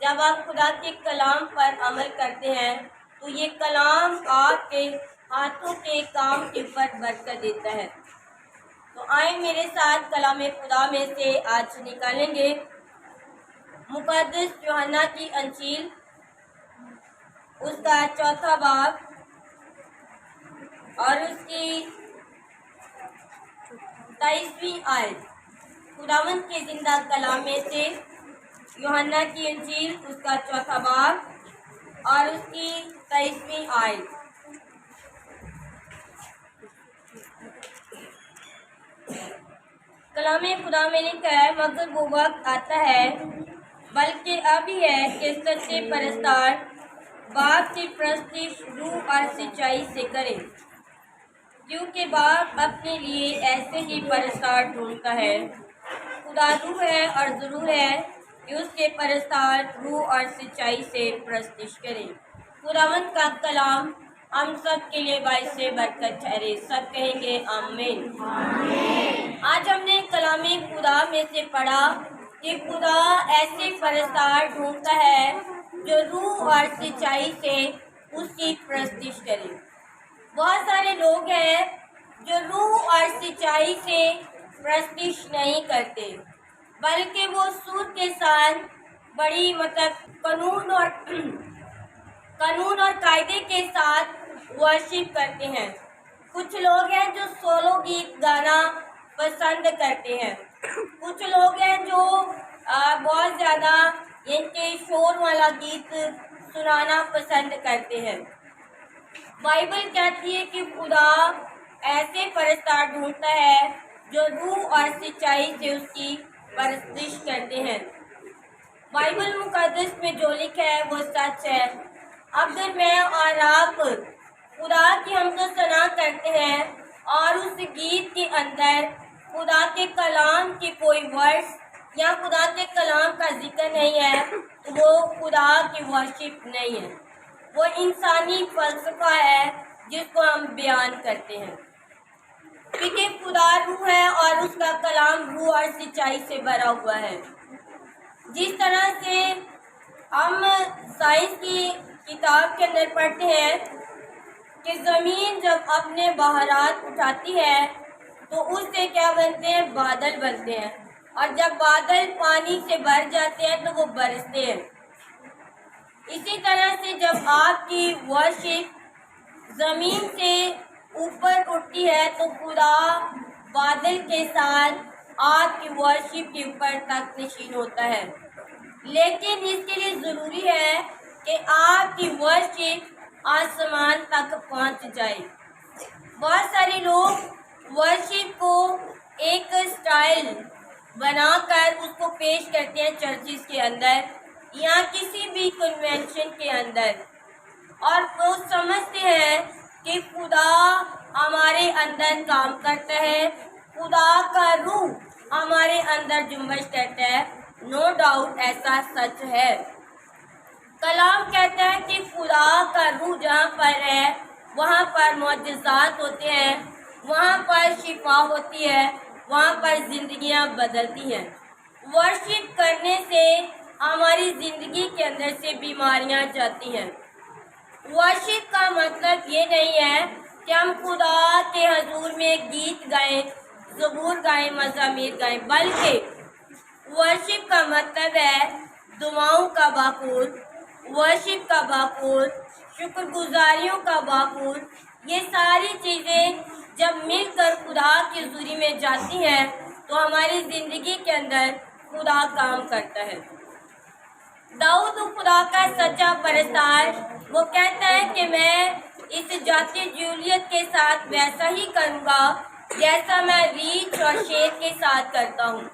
جب آپ خدا کے کلام پر عمل کرتے ہیں تو یہ کلام آپ کے ہاتھوں کے کام کے اوپر برکت دیتا ہے۔ تو آئیں میرے ساتھ کلام خدا میں سے آج نکالیں گے مقدس یوحنا کی انجیل، اس کا 4 باب اور اس کی 23ویں آیت۔ خداوند کے زندہ کلام میں سے یوحنا کی انجیل، اس کا 4 باب اور اس کی 23ویں آیت۔ کلام خدا میں لکھا ہے، مگر وہ وقت آتا ہے بلکہ ابھی ہے کہ سچے پرستار باپ کی پرستش روح اور سچائی سے کریں، کیونکہ باپ اپنے لیے ایسے ہی پرستار ڈھونڈتا ہے۔ خدا روح ہے اور ضرور ہے کہ اس کے پرستار روح اور سچائی سے پرستش کریں۔ خداوند کا کلام ہم سب کے لیے باعث برکت ٹھہرے۔ سب کہیں گے آمین۔ آج ہم نے کلام خدا میں سے پڑھا کہ خدا ایسے پرستار ڈھونڈتا ہے جو روح اور سچائی سے اس کی پرستش کرے۔ بہت سارے لوگ ہیں جو روح اور سچائی سے پرستش نہیں کرتے، بلکہ وہ سود کے ساتھ بڑی قانون اور قاعدے کے ساتھ ورشپ کرتے ہیں۔ کچھ لوگ ہیں جو سولو گیت گانا پسند کرتے ہیں، کچھ لوگ ہیں جو بہت زیادہ ان کے شور والا گیت سنانا پسند کرتے ہیں۔ بائبل کہتی ہے کہ خدا ایسے پرستار ڈھونڈتا ہے جو روح اور سچائی سے اس کی پرستش کرتے ہیں۔ بائبل مقدس میں جو لکھا ہے وہ سچ ہے۔ اگر میں اور آپ خدا کی حمد و ثنا کرتے ہیں اور اس گیت کے اندر خدا کے کلام کی کوئی ورڈز یا خدا کے کلام کا ذکر نہیں ہے تو وہ خدا کی ورشپ نہیں ہے، وہ انسانی فلسفہ ہے جس کو ہم بیان کرتے ہیں۔ کیونکہ خدا روح ہے اور اس کا کلام روح اور سچائی سے بھرا ہوا ہے۔ جس طرح سے ہم سائنس کی کتاب کے اندر پڑھتے ہیں کہ زمین جب اپنے بہارات اٹھاتی ہے تو اس سے کیا بنتے ہیں؟ بادل بنتے ہیں، اور جب بادل پانی سے بھر جاتے ہیں تو وہ برستے ہیں۔ اسی طرح سے جب آپ کی ورشپ زمین سے اوپر اٹھتی ہے تو خدا بادل کے ساتھ آپ کی ورشپ کے اوپر تخت نشین ہوتا ہے۔ لیکن اس کے لیے ضروری ہے کہ آپ کی ورشپ آسمان تک پہنچ جائے۔ بہت سارے لوگ ورشپ کو ایک سٹائل بنا کر اس کو پیش کرتے ہیں چرچز کے اندر یا کسی بھی کنونشن کے اندر، اور وہ سمجھتے ہیں کہ خدا ہمارے اندر کام کرتا ہے، خدا کا روح ہمارے اندر جنبش کرتا ہے۔ نو ڈاؤٹ ایسا سچ ہے۔ کلام کہتا ہے کہ خدا کا روح جہاں پر ہے وہاں پر معجزات ہوتے ہیں، وہاں پر شفا ہوتی ہے، وہاں پر زندگیاں بدلتی ہیں۔ ورشپ کرنے سے ہماری زندگی کے اندر سے بیماریاں جاتی ہیں۔ ورشپ کا مطلب یہ نہیں ہے کہ ہم خدا کے حضور میں گیت گائیں، زبور گائیں، مزامیر گائیں، بلکہ ورشپ کا مطلب ہے دعاؤں کا باخود، ورشپ کا باخود، شکر گزاریوں کا باخود۔ یہ ساری چیزیں جب مل کر خدا کی حضوری میں جاتی ہیں تو ہماری زندگی کے اندر خدا کام کرتا ہے۔ داؤد خدا کا سچا پرستار، وہ کہتا ہے کہ میں اس جاتی جولیت کے ساتھ ویسا ہی کروں گا جیسا میں ریچھ اور شیر کے ساتھ کرتا ہوں۔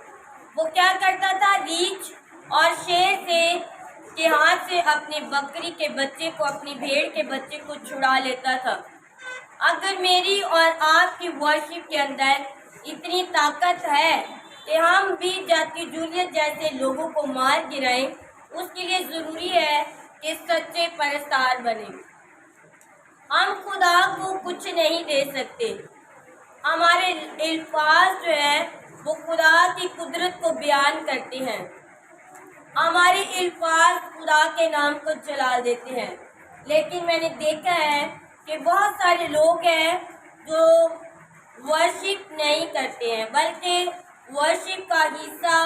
وہ کیا کرتا تھا؟ ریچھ اور شیر کے ہاتھ سے اپنی بکری کے بچے کو، اپنی بھیڑ کے بچے کو چھڑا لیتا تھا۔ اگر میری اور آپ کی ورشپ کے اندر اتنی طاقت ہے کہ ہم بھی جاتی جولیت جیسے لوگوں کو مار گرائیں، اس کے لیے ضروری ہے کہ سچے پرستار بنیں۔ ہم خدا کو کچھ نہیں دے سکتے، ہمارے الفاظ جو ہے وہ خدا کی قدرت کو بیان کرتے ہیں۔ ہمارے الفاظ خدا کے نام کو جلال دیتے ہیں، لیکن میں نے دیکھا ہے کہ بہت سارے لوگ ہیں جو ورشپ نہیں کرتے ہیں، بلکہ ورشپ کا حصہ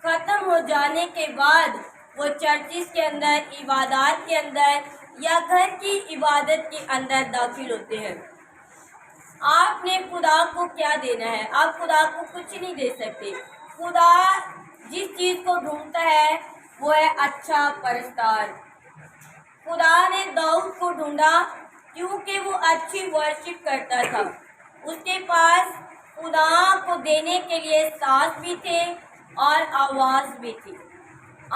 ختم ہو جانے کے بعد وہ چرچز کے اندر، عبادات کے اندر یا گھر کی عبادت کے اندر داخل ہوتے ہیں۔ آپ نے خدا کو کیا دینا ہے؟ آپ خدا کو کچھ نہیں دے سکتے۔ خدا جس چیز کو ڈھونڈتا ہے وہ ہے اچھا پرستار۔ خدا نے داؤد کو ڈھونڈا کیونکہ وہ اچھی ورشپ کرتا تھا، اس کے پاس خدا کو دینے کے لیے ساز بھی تھے اور آواز بھی تھی۔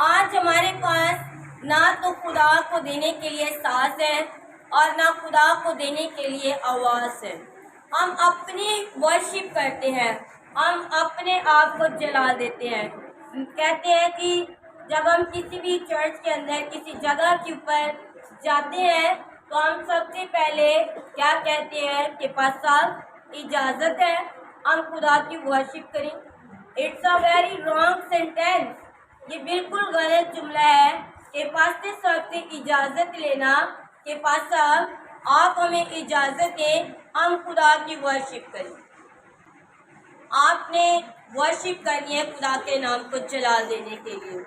آج ہمارے پاس نہ تو خدا کو دینے کے لیے ساز ہے اور نہ خدا کو دینے کے لیے آواز ہے۔ ہم اپنی ورشپ کرتے ہیں، ہم اپنے آپ کو جلا دیتے ہیں۔ کہتے ہیں کہ جب ہم کسی بھی چرچ کے اندر کسی جگہ کے اوپر جاتے ہیں تو ہم سب سے پہلے کیا کہتے ہیں کہ پاس صاحب اجازت ہے ہم خدا کی ورشپ کریں۔ It's a very wrong sentence, یہ بالکل غلط جملہ ہے کہ پاسٹر صاحب سے اجازت لینا کہ پاس صاحب آپ ہمیں اجازت دیں ہم خدا کی ورشپ کریں۔ آپ نے ورشپ کرنی ہے خدا کے نام کو جلال دینے کے لیے،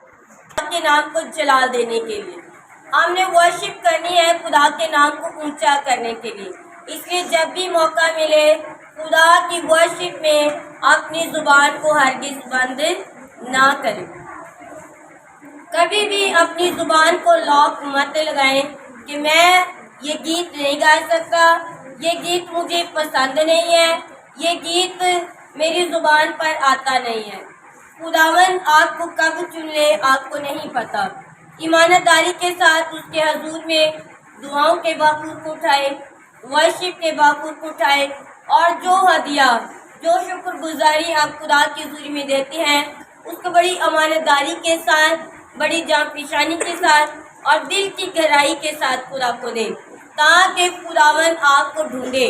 خدا کے نام کو جلال دینے کے لیے۔ ہم نے ورشپ کرنی ہے خدا کے نام کو اونچا کرنے کے لیے۔ اس لیے جب بھی موقع ملے خدا کی ورشپ میں اپنی زبان کو ہرگز بند نہ کریں۔ کبھی بھی اپنی زبان کو لاک مت لگائیں کہ میں یہ گیت نہیں گا سکتا، یہ گیت مجھے پسند نہیں ہے، یہ گیت میری زبان پر آتا نہیں ہے۔ خداوند آپ کو کب چن لے آپ کو نہیں پتا۔ ایمانداری کے ساتھ اس کے حضور میں دعاؤں کے باخور کو اٹھائے، ورشپ کے باخور کو اٹھائے، اور جو ہدیہ، جو شکر گزاری آپ خدا کی حضوری میں دیتے ہیں اس کو بڑی امانتداری کے ساتھ، بڑی جان پیشانی کے ساتھ اور دل کی گہرائی کے ساتھ خدا کو دیں، تاکہ خداوند آپ کو ڈھونڈے،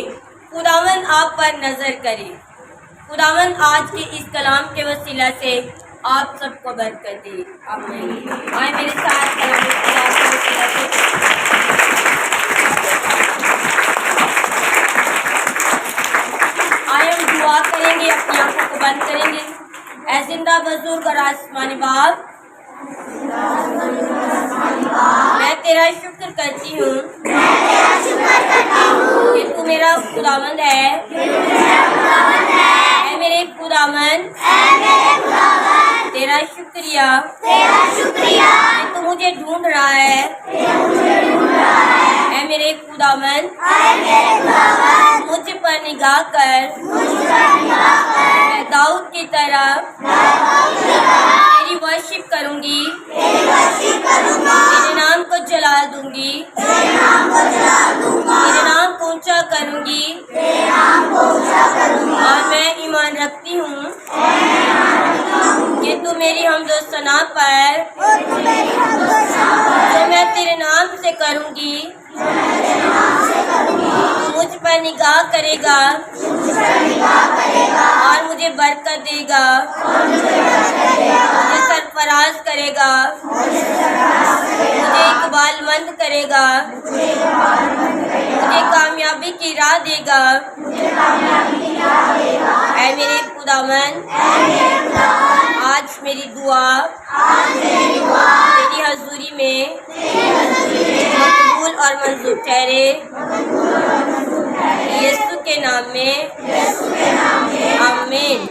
خداوند آپ پر نظر کرے۔ خداوند آج کے اس کلام کے وسیلہ سے آپ سب کو برکت دے، آمین۔ آئے میرے ساتھ کلام خدا کے وسیلہ سے آئے ہم دعا کریں گے، اپنی آنکھوں کو بند کریں گے۔ اے زندہ بزرگ اور آسمانی باپ، میں تیرا شکر کرتی ہوں کہ تو میرا خداوند ہے۔ اے میرے خداوند، تیرا شکریہ کہ تو مجھے ڈھونڈ رہا ہے۔ اے میرے خداوند، مجھ پر نگاہ کر، میں داؤد کی طرح تیری ورشپ کروں گی، تیرے نام کو جلال دوں گی، تیرے نام کو اونچا کروں گی، اور میں ایمان رکھتی ہوں کہ تو میری حمد و ثنا پر جو میں تیرے نام سے کروں گی، مجھ پر نگاہ کرے گا اور مجھے برکت دے گا، مجھے سرفراز کرے گا، مجھے اقبال مند کرے گا، مجھے کامیابی کی راہ دے گا۔ اے میرے خداوند، آج میری دعا تیری حضوری میں مقبول اور منظور ٹھہرے، یسوع کے نام میں، آمین۔